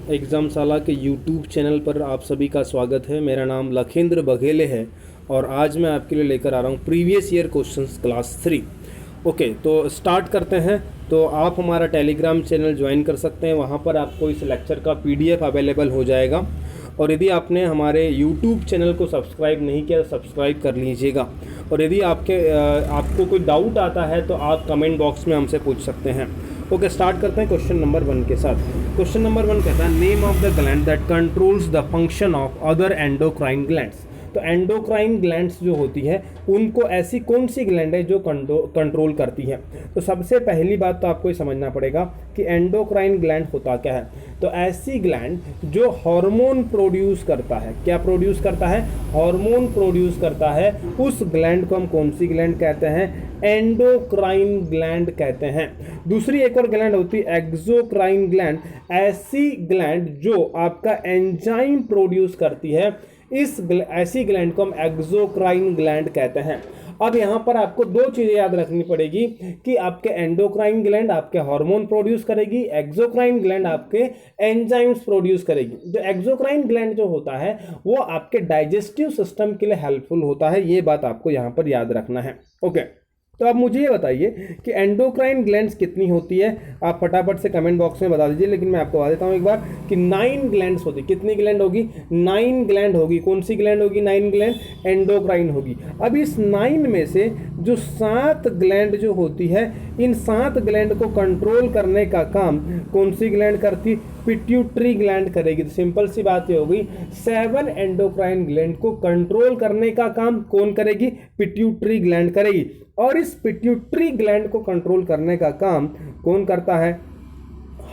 एग्ज़ामशाला के YouTube channel पर आप सभी का स्वागत है। मेरा नाम लखेंद्र बघेले है और आज मैं आपके लिए लेकर आ रहा हूँ previous year questions class 3। Okay, तो स्टार्ट करते हैं। तो आप हमारा टेलीग्राम चैनल ज्वाइन कर सकते हैं, वहाँ पर आपको इस लेक्चर का PDF अवेलेबल हो जाएगा। और यदि आपने हमारे यूट्यूब चैनल को सब्सक्राइब नहीं किया तो सब्सक्राइब कर लीजिएगा। और यदि आपको कोई डाउट आता है तो आप कमेंट बॉक्स में हमसे पूछ सकते हैं। ओके, स्टार्ट करते हैं क्वेश्चन नंबर 1 के साथ। क्वेश्चन नंबर 1 कहता है name of the gland that controls the function of other endocrine glands. तो एंडोक्राइन ग्लैंड्स जो होती है उनको ऐसी कौन सी ग्लैंड है जो कंट्रोल करती है। तो सबसे पहली बात तो आपको ये समझना पड़ेगा कि एंडोक्राइन ग्लैंड होता क्या है। तो ऐसी ग्लैंड जो हार्मोन प्रोड्यूस करता है। क्या प्रोड्यूस करता है? हार्मोन प्रोड्यूस करता है। उस ग्लैंड को हम कौन सी ग्लैंड कहते हैं? एंडोक्राइन ग्लैंड कहते हैं। दूसरी एक और ग्लैंड होती है एक्सोक्राइन ग्लैंड। ऐसी ग्लैंड जो आपका एंजाइम प्रोड्यूस करती है, ऐसी ग्लैंड को हम एक्सोक्राइन ग्लैंड कहते हैं। अब यहाँ पर आपको दो चीज़ें याद रखनी पड़ेगी कि आपके एंडोक्राइन ग्लैंड आपके हार्मोन प्रोड्यूस करेगी, एक्सोक्राइन ग्लैंड आपके एंजाइम्स प्रोड्यूस करेगी। जो एक्सोक्राइन ग्लैंड जो होता है वो आपके डाइजेस्टिव सिस्टम के लिए हेल्पफुल होता है। ये बात आपको यहाँ पर याद रखना है। ओके, तो आप मुझे ये बताइए कि एंडोक्राइन ग्लैंड्स कितनी होती है। आप फटाफट से कमेंट बॉक्स में बता दीजिए, लेकिन मैं आपको बता देता हूँ एक बार कि 9 ग्लैंड्स होती। कितनी ग्लैंड होगी? 9 ग्लैंड होगी। कौन सी ग्लैंड होगी? 9 ग्लैंड एंडोक्राइन होगी। अब इस 9 में से जो 7 ग्लैंड जो होती है, इन 7 ग्लैंड को कंट्रोल करने का काम कौन सी ग्लैंड करती? पिट्यूटरी ग्लैंड करेगी। तो सिंपल सी बात ये हो गई, 7 एंडोक्राइन ग्लैंड को कंट्रोल करने का काम कौन करेगी? पिट्यूटरी ग्लैंड करेगी। और इस पिट्यूटरी ग्लैंड को कंट्रोल करने का काम कौन करता है?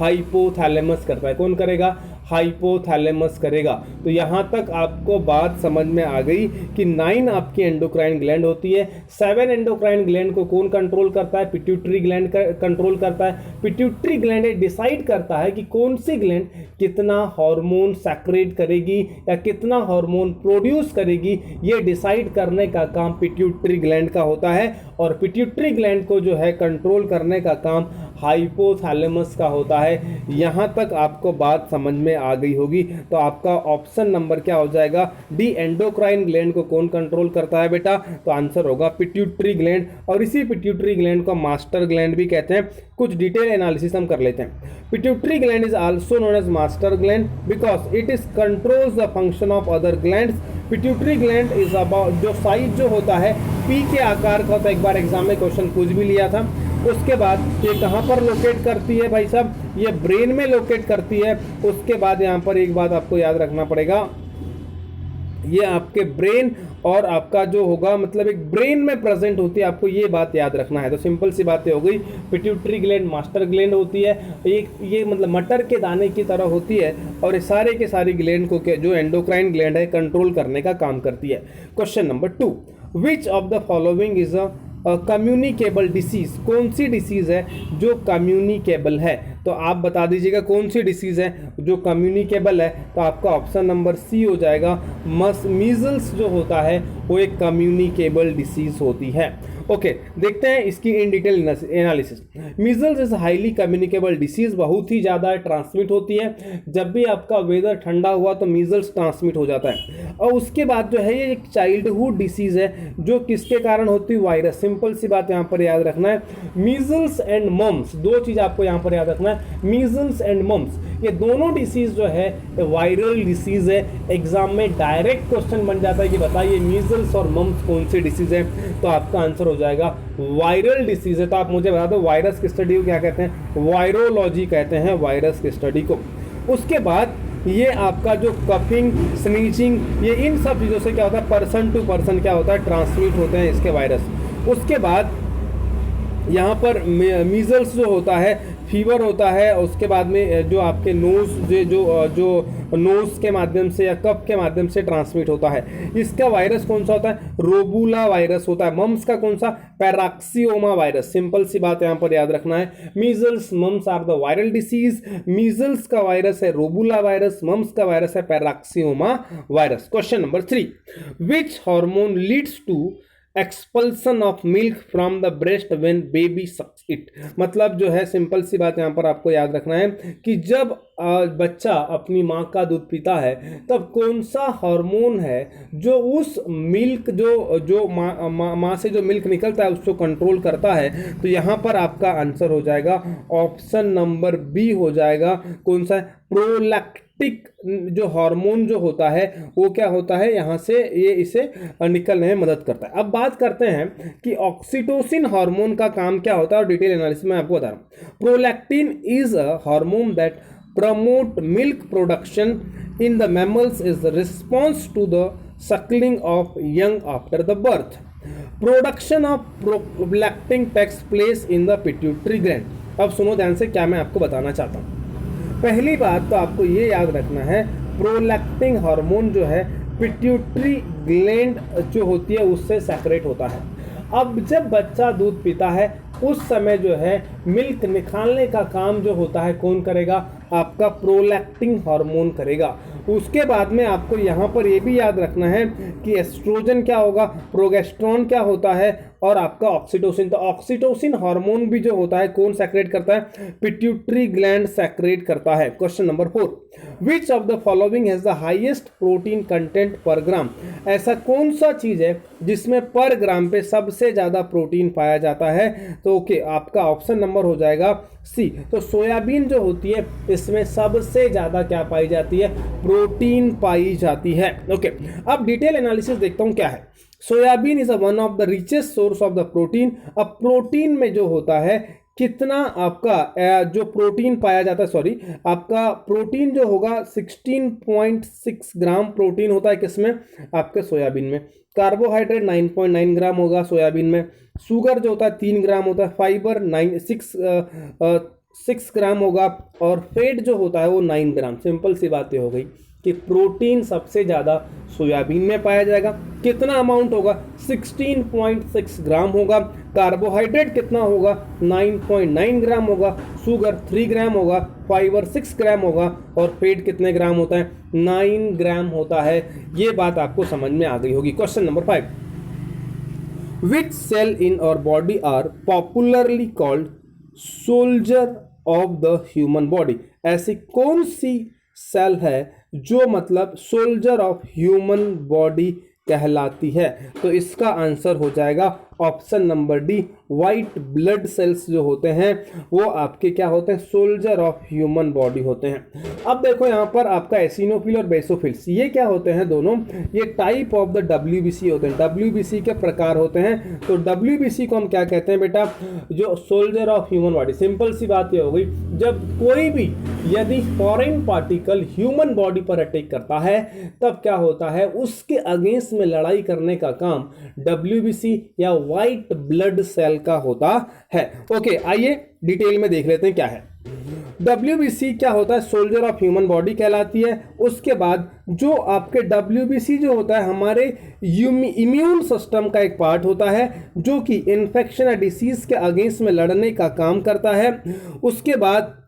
हाइपोथैलेमस करता है। कौन करेगा? हाइपोथैलेमस करेगा। तो यहाँ तक आपको बात समझ में आ गई कि 9 आपकी एंडोक्राइन ग्लैंड होती है। 7 एंडोक्राइन ग्लैंड को कौन कंट्रोल करता है? पिट्यूटरी ग्लैंड कंट्रोल करता है। पिट्यूटरी ग्लैंड डिसाइड करता है कि कौन सी ग्लैंड कितना हार्मोन सेक्रेट करेगी या कितना हार्मोन प्रोड्यूस करेगी। ये डिसाइड करने का काम पिट्यूटरी ग्लैंड का होता है। और पिट्यूटरी ग्लैंड को जो है कंट्रोल करने का काम हाइपोथैलेमस का होता है। यहाँ तक आपको बात समझ में आ गई होगी। तो आपका ऑप्शन नंबर क्या हो जाएगा? डी, एंडोक्राइन ग्लैंड को कौन कंट्रोल करता है बेटा? तो आंसर होगा पिट्यूटरी ग्लैंड। और इसी पिट्यूटरी ग्लैंड को मास्टर ग्लैंड भी कहते हैं। कुछ डिटेल एनालिसिस हम कर लेते हैं। Pituitary gland is also known as master gland because it is controls the function of other glands. Pituitary gland is about, जो साइज जो होता है पी के आकार का होता है। एक बार एग्जाम में क्वेश्चन पूछ भी लिया था। उसके बाद ये कहाँ पर लोकेट करती है भाई साहब? ये ब्रेन में लोकेट करती है। उसके बाद यहाँ पर एक बात आपको याद रखना पड़ेगा, ये आपके ब्रेन और आपका जो होगा मतलब एक ब्रेन में प्रेजेंट होती है। आपको ये बात याद रखना है। तो सिंपल सी बातें हो गई। पिट्यूटरी ग्लैंड मास्टर ग्लैंड होती है। ये मतलब मटर के दाने की तरह होती है और सारे के सारी ग्लैंड को जो एंडोक्राइन ग्लैंड है कंट्रोल करने का काम करती है। Question number 2, which of the following is a communicable disease. कौन सी डिसीज है जो कम्युनिकेबल है? तो आप बता दीजिएगा कौन सी डिसीज है जो कम्युनिकेबल है। तो आपका ऑप्शन नंबर सी हो जाएगा। मीजल्स जो होता है वो एक कम्युनिकेबल डिसीज होती है। ओके, देखते हैं इसकी in detail analysis. Measles is highly communicable disease, बहुत ही ज़्यादा ट्रांसमिट होती है। जब भी आपका वेदर ठंडा हुआ तो मीजल्स ट्रांसमिट हो जाता है। और उसके बाद जो है ये एक चाइल्डहुड डिसीज है जो किसके कारण होती है? वायरस। सिंपल सी बात यहाँ पर याद रखना है। मीजल्स एंड मम्स, दो चीज़ आपको यहाँ पर याद रखना है। मीजल्स एंड मम्स ये दोनों डिसीज जो है वायरल डिसीज है। एग्जाम में डायरेक्ट क्वेश्चन बन जाता है कि बताइए मीजल्स और मम्स कौन सी डिसीज है। तो आपका आंसर हो जाएगा वायरल डिसीज है। तो आप मुझे बता दो वायरस की स्टडी को क्या कहते हैं? वायरोलॉजी कहते हैं वायरस की स्टडी को। उसके बाद ये आपका जो कफिंग, स्नीचिंग, ये इन सब चीज़ों से क्या होता है? पर्सन टू पर्सन क्या होता है? ट्रांसमिट होते हैं इसके वायरस। उसके बाद यहाँ पर मीजल्स जो होता है फीवर होता है। उसके बाद में जो आपके जो नोज के माध्यम से या कफ के माध्यम से ट्रांसमिट होता है। इसका वायरस कौन सा होता है? रोबुला वायरस होता है। मम्स का कौन सा? पैराक्सियोमा वायरस। सिंपल सी बात यहाँ पर याद रखना है। Measles, mumps are the viral disease. Measles का वायरस है रोबुला वायरस, मम्स का वायरस है पैराक्सियोमा virus. Question number 3, which hormone leads to expulsion of milk from the breast when baby sucks it. मतलब जो है सिंपल सी बात यहाँ पर आपको याद रखना है कि जब बच्चा अपनी माँ का दूध पीता है तब कौन सा हार्मोन है जो उस मिल्क जो माँ से जो मिल्क निकलता है उसको कंट्रोल करता है। तो यहाँ पर आपका आंसर हो जाएगा ऑप्शन नंबर बी हो जाएगा। कौन सा? प्रोलैक्टिक जो हार्मोन जो होता है वो क्या होता है, यहाँ से ये इसे निकलने में मदद करता है। अब बात करते हैं कि ऑक्सीटोसिन हार्मोन का काम क्या होता है और डिटेल एनालिसिस में आपको बता रहा हूँ। Prolactin is a hormone that promote milk production in the mammals is the response to the suckling of young after the birth. Production of prolactin takes place in the pituitary gland. अब सुनो ध्यान से क्या मैं आपको बताना चाहता हूँ। पहली बात तो आपको ये याद रखना है, प्रोलैक्टिन हार्मोन जो है पिट्यूटरी ग्लैंड जो होती है उससे सेक्रेट होता है। अब जब बच्चा दूध पीता है उस समय जो है मिल्क निकालने का काम जो होता है कौन करेगा? आपका प्रोलैक्टिन हार्मोन करेगा। उसके बाद में आपको यहाँ पर ये भी याद रखना है कि एस्ट्रोजन क्या होगा, प्रोगेस्ट्रॉन क्या होता है और आपका ऑक्सीटोसिन। तो ऑक्सीटोसिन हार्मोन भी जो होता है कौन सेक्रेट करता है? पिट्यूटरी ग्लैंड सेक्रेट करता है। Question number 4, which of the following has the highest protein content पर ग्राम? ऐसा कौन सा चीज है जिसमें पर ग्राम पे सबसे ज्यादा प्रोटीन पाया जाता है? तो ओके, आपका ऑप्शन नंबर हो जाएगा सी। तो सोयाबीन जो होती है इसमें सबसे ज्यादा क्या पाई जाती है? प्रोटीन पाई जाती है। ओके, अब डिटेल एनालिसिस देखता हूं क्या है। Soybean is one of the richest source of the protein. अब प्रोटीन में जो होता है कितना आपका जो प्रोटीन पाया जाता है, सॉरी आपका प्रोटीन जो होगा 16.6 ग्राम प्रोटीन होता है किसमें? आपके सोयाबीन में। कार्बोहाइड्रेट 9.9 ग्राम होगा सोयाबीन में। शुगर जो होता है 3 ग्राम होता है। फाइबर 6 ग्राम होगा और फैट जो होता है वो 9 ग्राम। सिंपल सी बात ये हो गई कि प्रोटीन सबसे ज़्यादा सोयाबीन में पाया जाएगा। कितना अमाउंट होगा? 16.6 ग्राम होगा। कार्बोहाइड्रेट कितना होगा? 9.9 ग्राम होगा। शुगर 3 ग्राम होगा। फाइबर 6 ग्राम होगा और फैट कितने ग्राम होता है? 9 ग्राम होता है। ये बात आपको समझ में आ गई होगी। Question number 5, which cell in our body are popularly called soldier of the human body? ऐसी कौन सी सेल है जो मतलब सोल्जर ऑफ ह्यूमन बॉडी कहलाती है? तो इसका आंसर हो जाएगा option number D. White blood cells जो होते हैं वो आपके क्या होते हैं? सोल्जर ऑफ ह्यूमन बॉडी होते हैं। अब देखो यहाँ पर आपका एसिनोफिल और बेसोफिल्स ये क्या होते हैं? दोनों ये टाइप ऑफ द डब्ल्यूबीसी होते हैं। डब्ल्यूबीसी के प्रकार होते हैं। तो डब्ल्यूबीसी को हम क्या कहते हैं बेटा? जो soldier of human body. Simple सी बात ये हो गई, जब कोई भी यदि फॉरेन पार्टिकल ह्यूमन बॉडी पर अटैक करता है तब क्या होता है? उसके अगेंस्ट में लड़ाई करने का काम डब्ल्यूबीसी या व्हाइट ब्लड सेल का होता है। ओके, आइए डिटेल में देख लेते हैं क्या है। WBC क्या होता है? सोल्जर ऑफ ह्यूमन बॉडी कहलाती है। उसके बाद जो आपके WBC जो होता है हमारे इम्यून सिस्टम का एक पार्ट होता है जो कि इन्फेक्शन या डिसीज के अगेंस्ट में लड़ने का काम करता है। उसके बाद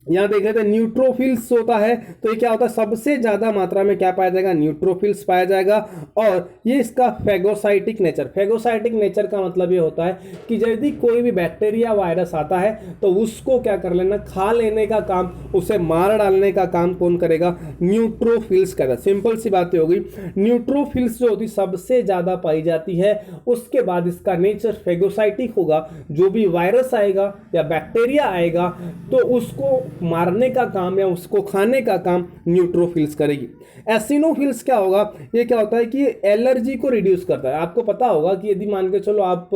यहाँ देख लेते हैं न्यूट्रोफिल्स होता है। तो ये क्या होता है? सबसे ज़्यादा मात्रा में क्या पाया जाएगा? न्यूट्रोफिल्स पाया जाएगा। और ये इसका फेगोसाइटिक नेचर। फेगोसाइटिक नेचर का मतलब ये होता है कि यदि कोई भी बैक्टीरिया वायरस आता है तो उसको क्या कर लेना? खा लेने का काम, उसे मार डालने का काम कौन करेगा? न्यूट्रोफिल्स करेगा। सिंपल सी बात हो गई। न्यूट्रोफिल्स जो होती सबसे ज़्यादा पाई जाती है। उसके बाद इसका नेचर फेगोसाइटिक होगा। जो भी वायरस आएगा या बैक्टीरिया आएगा तो उसको मारने का काम या उसको खाने का काम न्यूट्रोफिल्स करेगी। एसिनोफिल्स क्या होगा? ये क्या होता है कि एलर्जी को रिड्यूस करता है। आपको पता होगा कि यदि मान के चलो आप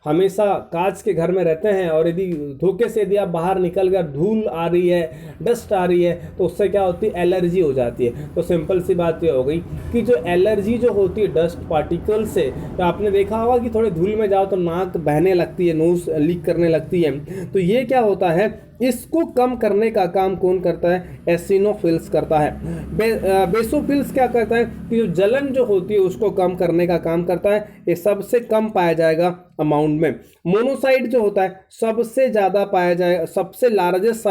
हमेशा कांच के घर में रहते हैं और यदि धोखे से यदि आप बाहर निकल कर धूल आ रही है, डस्ट आ रही है तो उससे क्या होती है? एलर्जी हो जाती है। तो सिंपल सी बात ये हो गई कि जो एलर्जी जो होती है डस्ट पार्टिकल से, तो आपने देखा होगा कि थोड़े धूल में जाओ तो नाक बहने लगती है, नोज लीक करने लगती है। तो ये क्या होता है? इसको कम करने का काम कौन करता है? एसिनोफिल्स करता है। बेसोफिल्स क्या करता है कि जो जलन जो होती है उसको कम करने का काम करता है। ये सबसे कम पाया जाएगा अमाउंट में। मोनोसाइट जो होता है सबसे ज़्यादा पाया जाएगा, सबसे लार्जेस्ट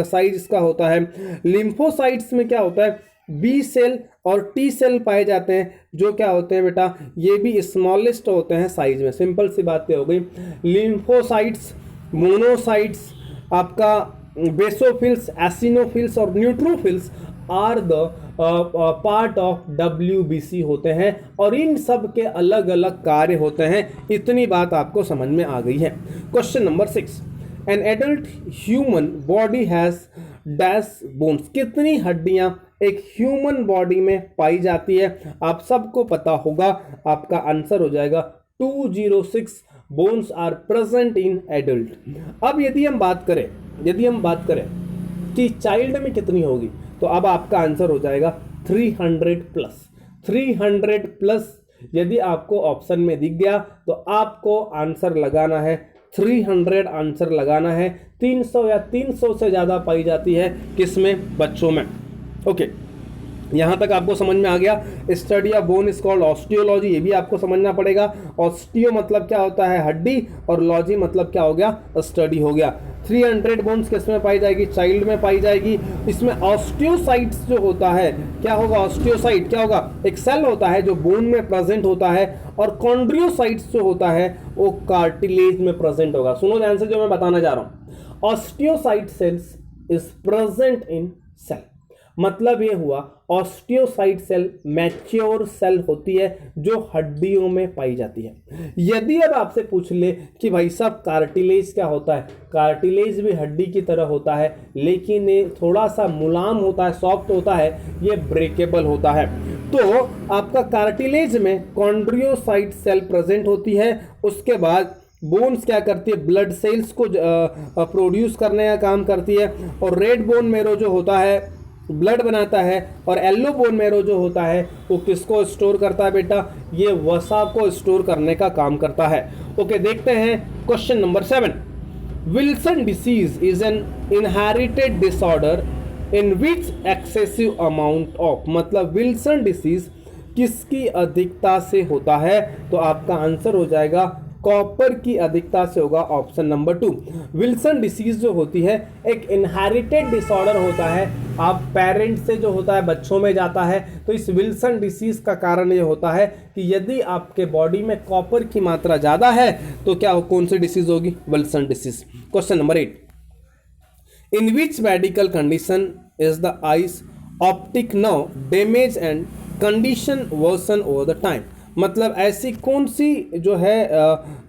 साइज इसका होता है। लिम्फोसाइट्स में क्या होता है? बी सेल और टी सेल पाए जाते हैं, जो क्या होते हैं बेटा, ये भी स्मॉलेस्ट होते हैं साइज में। सिंपल सी बातें हो गई। लिम्फोसाइट्स, मोनोसाइट्स, आपका बेसोफिल्स, एसिनोफिल्स और neutrophils are the part of WBC होते हैं, और इन सब के अलग अलग कार्य होते हैं। इतनी बात आपको समझ में आ गई है। Question number 6, an adult human body has dash bones. कितनी हड्डियां एक ह्यूमन बॉडी में पाई जाती है? आप सबको पता होगा, आपका आंसर हो जाएगा 206 bones are present in adult. अब यदि हम बात करें कि चाइल्ड में कितनी होगी, तो अब आपका आंसर हो जाएगा 300 प्लस। 300 प्लस यदि आपको ऑप्शन में दिख गया तो आपको आंसर लगाना है 300, आंसर लगाना है। 300 या 300 से ज़्यादा पाई जाती है किसमें? बच्चों में। ओके, यहाँ तक आपको समझ में आ गया। Study of bone is called osteology, ये भी आपको समझना पड़ेगा। ऑस्टियो मतलब क्या होता है? हड्डी, और लॉजी मतलब क्या हो गया? स्टडी हो गया। 300 बोन्स किसमें पाई जाएगी? चाइल्ड में पाई जाएगी। इसमें ऑस्टियोसाइट्स जो होता है, क्या होगा? ऑस्टियोसाइट क्या होगा? एक सेल होता है जो बोन में प्रेजेंट होता है, और कॉन्ड्रियोसाइट्स जो होता है वो कार्टिलेज में प्रेजेंट होगा। सुनो ध्यान से जो मैं बताना जा रहा हूं। Osteocyte cells is present in cell, मतलब ये हुआ ऑस्टियोसाइट सेल मैच्योर सेल होती है जो हड्डियों में पाई जाती है। यदि अब आपसे पूछ ले कि भाई साहब कार्टिलेज क्या होता है? कार्टिलेज भी हड्डी की तरह होता है, लेकिन ये थोड़ा सा मुलायम होता है, सॉफ्ट होता है, ये ब्रेकेबल होता है। तो आपका कार्टिलेज में कॉन्ड्रियोसाइट सेल प्रेजेंट होती है। उसके बाद बोन्स क्या करती है? ब्लड सेल्स को प्रोड्यूस करने का काम करती है, और रेड बोन मैरो जो होता है ब्लड बनाता है, और येलो बोन मैरो जो होता है वो किसको स्टोर करता है बेटा? ये वसा को स्टोर करने का काम करता है। ओके, देखते हैं question number 7। Wilson disease is an inherited disorder in which excessive amount of, मतलब विल्सन डिसीज किसकी अधिकता से होता है? तो आपका आंसर हो जाएगा कॉपर की अधिकता से होगा, ऑप्शन नंबर 2। विल्सन डिसीज जो होती है एक इनहेरिटेड डिसऑर्डर होता है, आप पेरेंट से जो होता है बच्चों में जाता है। तो इस विल्सन डिसीज का कारण ये होता है कि यदि आपके बॉडी में कॉपर की मात्रा ज़्यादा है तो क्या कौन सी डिसीज होगी? Wilson disease. Question number 8, in which medical condition is the eyes optic nerve damage and condition worsen over the time, मतलब ऐसी कौन सी जो है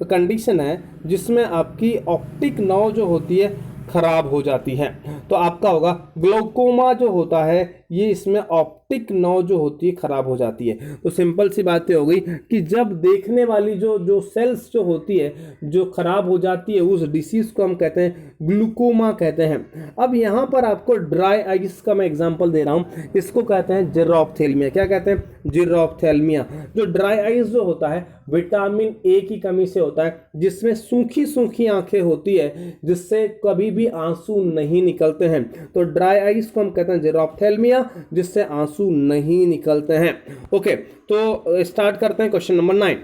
कंडीशन है जिसमें आपकी ऑप्टिक नर्व जो होती है खराब हो जाती है? तो आपका होगा ग्लोकोमा जो होता है, ये इसमें ऑप्टिक नर्व जो होती है खराब हो जाती है। तो सिंपल सी बात हो गई कि जब देखने वाली जो सेल्स जो होती है जो खराब हो जाती है, उस डिसीज को हम कहते हैं ग्लूकोमा कहते हैं। अब यहाँ पर आपको ड्राई आइज का मैं एग्जांपल दे रहा हूँ, इसको कहते हैं जिरोफ्थेल्मिया। क्या कहते हैं? जिरोफ्थेल्मिया। जो ड्राई आइज जो होता है विटामिन ए की कमी से होता है, जिसमें सूखी सूखी आंखें होती है, जिससे कभी भी आंसू नहीं निकलते हैं। तो ड्राई आइज को हम कहते हैं जिरोफ्थेल्मिया, जिससे आंसू नहीं निकलते हैं। ओके, तो स्टार्ट करते हैं क्वेश्चन नंबर 9।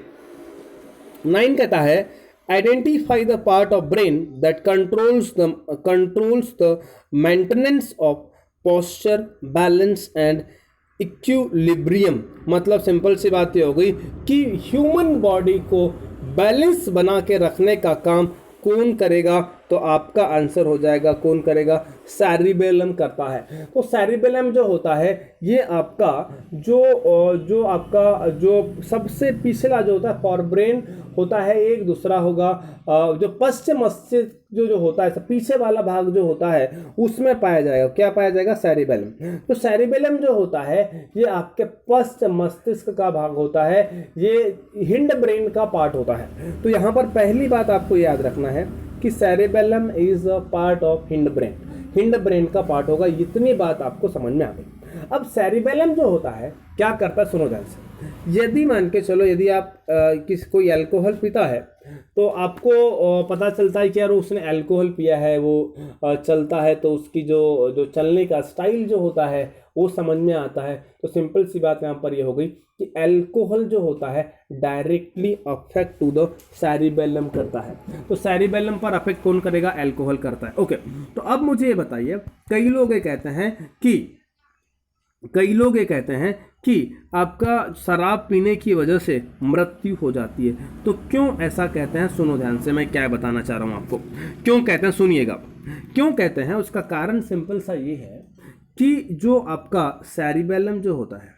9 कहता है identify the part of brain that controls the maintenance of posture, balance and equilibrium. मतलब सिंपल सी बात ये हो गई कि ह्यूमन बॉडी को बैलेंस बना के रखने का काम कौन करेगा? तो आपका आंसर हो जाएगा कौन करेगा? सेरिबेलम करता है। तो सेरिबेलम जो होता है ये आपका जो सबसे पिछला जो होता है फॉरब्रेन होता है, एक दूसरा होगा जो पश्चिम मस्तिष्क जो होता है पीछे वाला भाग जो होता है उसमें पाया जाएगा। क्या पाया जाएगा? सेरिबेलम। तो सेरिबेलम जो होता है ये आपके पश्चिम मस्तिष्क का भाग होता है, ये हिंड ब्रेन का पार्ट होता है। तो यहाँ पर पहली बात आपको याद रखना है कि cerebellum is a part of hind brain, hind brain का पार्ट होगा। इतनी बात आपको समझ में आ गई। अब सेरिबेलम जो होता है क्या करता है? सुनो ध्यान से। यदि मान के चलो यदि आप कोई अल्कोहल पीता है तो आपको पता चलता है कि यार उसने अल्कोहल पिया है, वो चलता है तो उसकी जो चलने का स्टाइल जो होता है वो समझ में आता है। तो सिंपल सी बात यहाँ पर ये हो गई कि अल्कोहल जो होता है directly affect to the cerebellum करता है। तो सेरिबेलम पर अफेक्ट कौन करेगा? अल्कोहल करता है। ओके, तो अब मुझे ये बताइए, कई लोग ये कहते हैं कि कई लोग ये कहते हैं कि आपका शराब पीने की वजह से मृत्यु हो जाती है। तो क्यों ऐसा कहते हैं, सुनो ध्यान से, मैं क्या बताना चाह रहा हूँ आपको। क्यों कहते हैं सुनिएगा, क्यों कहते हैं उसका कारण सिंपल सा ये है कि जो आपका सेरिबेलम जो होता है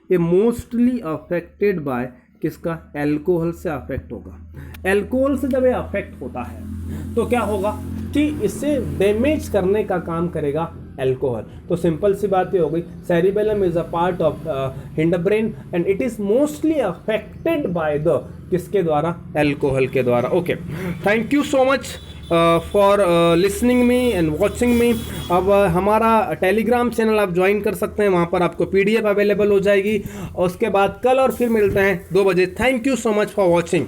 ये मोस्टली अफेक्टेड बाय किसका, एल्कोहल से अफेक्ट होगा। एल्कोहल से जब ये अफेक्ट होता है तो क्या होगा कि इससे डैमेज करने का काम करेगा एल्कोहल। तो सिंपल सी बात ये हो गई, cerebellum is a part of hindbrain and it is mostly affected by the किसके द्वारा, एल्कोहल के द्वारा। Okay, thank you so much for listening me and watching me. अब हमारा टेलीग्राम चैनल आप ज्वाइन कर सकते हैं, वहाँ पर आपको PDF अवेलेबल हो जाएगी। और उसके बाद कल और फिर मिलते हैं 2 बजे। Thank you so much for watching.